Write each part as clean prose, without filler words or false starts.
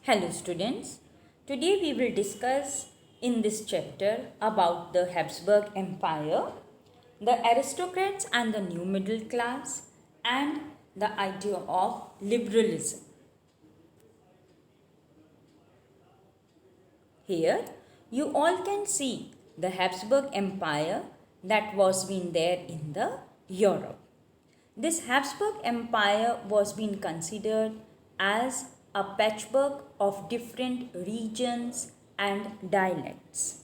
Hello students, today we will discuss in this chapter about the Habsburg Empire, the aristocrats and the new middle class, and the idea of liberalism. Here you all can see the Habsburg Empire that was been there in the Europe. This Habsburg Empire was being considered as a patchwork of different regions and dialects.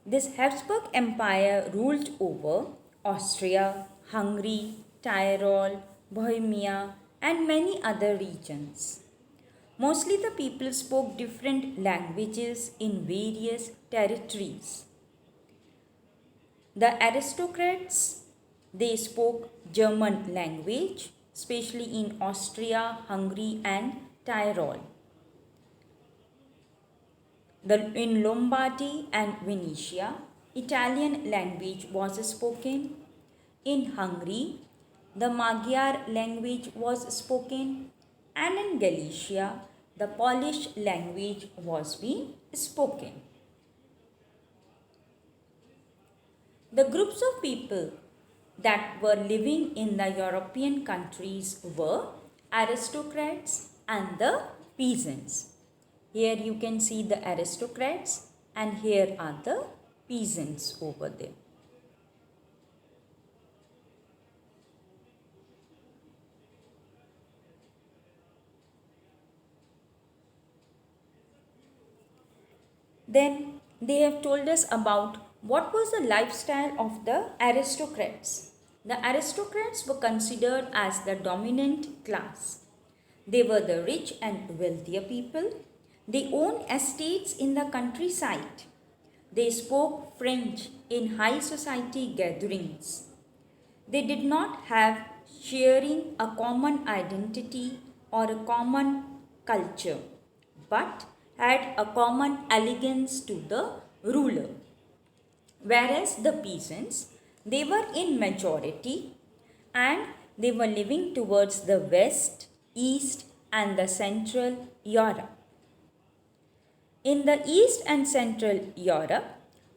This Habsburg Empire ruled over Austria, Hungary, Tyrol, Bohemia, and many other regions. Mostly the people spoke different languages in various territories. The aristocrats, they spoke German language, especially in Austria, Hungary and Tyrol. In Lombardy and Venetia, Italian language was spoken. In Hungary, the Magyar language was spoken, and in Galicia, the Polish language was being spoken. The groups of people that were living in the European countries were aristocrats and the peasants. Here you can see the aristocrats and here are the peasants over there. Then they have told us about what was the lifestyle of the aristocrats. The aristocrats were considered as the dominant class. They were the rich and wealthier people. They owned estates in the countryside. They spoke French in high society gatherings. They did not have sharing a common identity or a common culture, but had a common elegance to the ruler. Whereas the peasants, they were in majority and they were living towards the west, east and the central Europe. In the east and central Europe,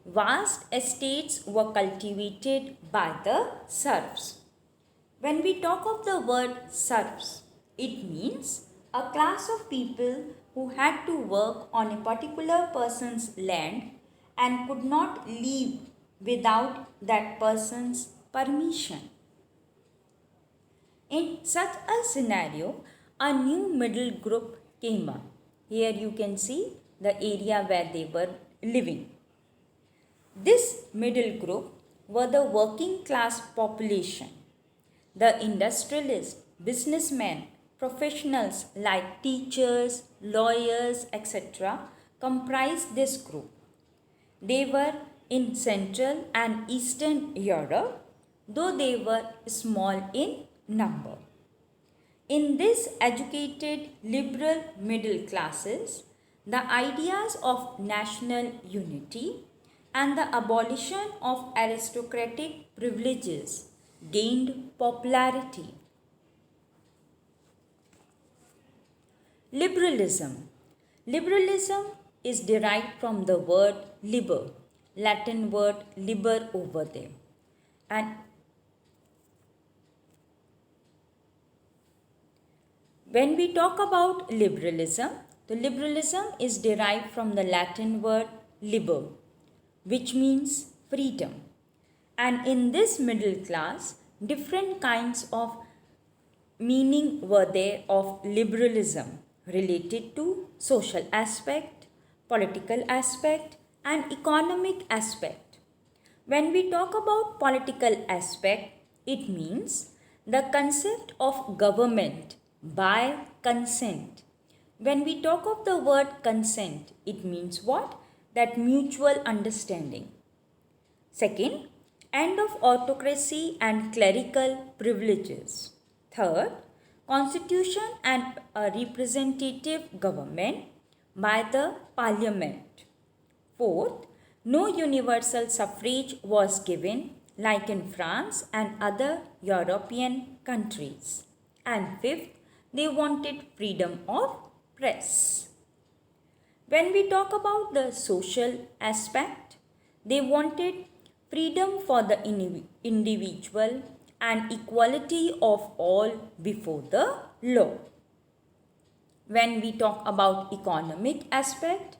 vast estates were cultivated by the serfs. When we talk of the word serfs, it means a class of people who had to work on a particular person's land and could not leave without that person's permission. In such a scenario, a new middle group came up. Here you can see the area where they were living. This middle group were the working class population. The industrialists, businessmen, professionals like teachers, lawyers, etc. comprised this group. They were in Central and Eastern Europe, though they were small in number. In this educated liberal middle classes, the ideas of national unity and the abolition of aristocratic privileges gained popularity. Liberalism. Liberalism is derived from the word liber, Latin word liber over there. And when we talk about liberalism, the liberalism is derived from the Latin word liber, which means freedom. And in this middle class, different kinds of meaning were there of liberalism related to social aspect, political aspect and economic aspect. When we talk about political aspect, it means the concept of government by consent. When we talk of the word consent, it means what? That mutual understanding. Second, end of autocracy and clerical privileges. Third, constitution and a representative government by the parliament. Fourth, no universal suffrage was given like in France and other European countries. And fifth, they wanted freedom of press. When we talk about the social aspect, they wanted freedom for the individual and equality of all before the law. When we talk about economic aspect,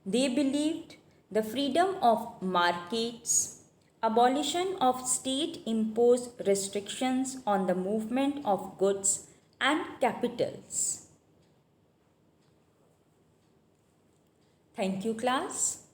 they believed the freedom of markets, abolition of state imposed restrictions on the movement of goods and capitals. Thank you, class.